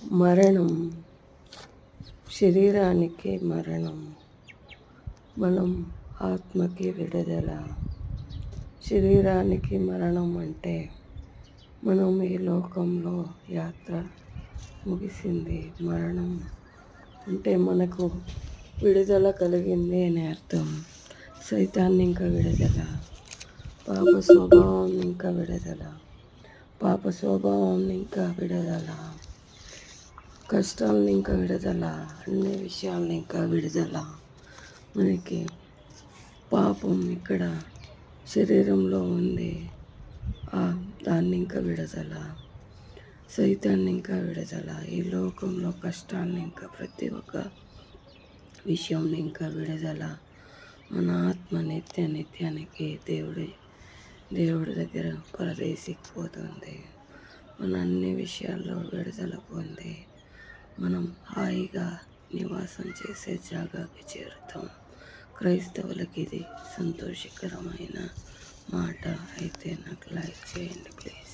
మరణం, శరీరానికి మరణం, మనం ఆత్మకి విడుదల. శరీరానికి మరణం అంటే మనం ఈ లోకంలో యాత్ర ముగిసింది. మరణం అంటే మనకు విడుదల కలిగింది అని అర్థం. సైతాన్ని ఇంకా విడుదల, పాప స్వభావం ఇంకా విడుదల, పాప స్వభావం ఇంకా విడుదల, కష్టాలను ఇంకా విడుదల, అన్ని విషయాలను ఇంకా విడుదల. మనకి పాపం ఇక్కడ శరీరంలో ఉంది, దాన్ని ఇంకా విడుదల, సైతాన్ని ఇంకా విడుదల, ఈ లోకంలో కష్టాలను ఇంకా ప్రతి ఒక్క విషయంని ఇంకా విడుదల. మన ఆత్మ నిత్యానికి దేవుడి దగ్గర పరదేశికిపోతుంది. మన అన్ని విషయాల్లో విడుదల పొంది మనం హాయిగా నివాసం చేసే జాగాకి చేరుతాం. క్రైస్తవులకి ఇది సంతోషకరమైన మాట. అయితే నాకు లైక్ చేయండి ప్లీజ్.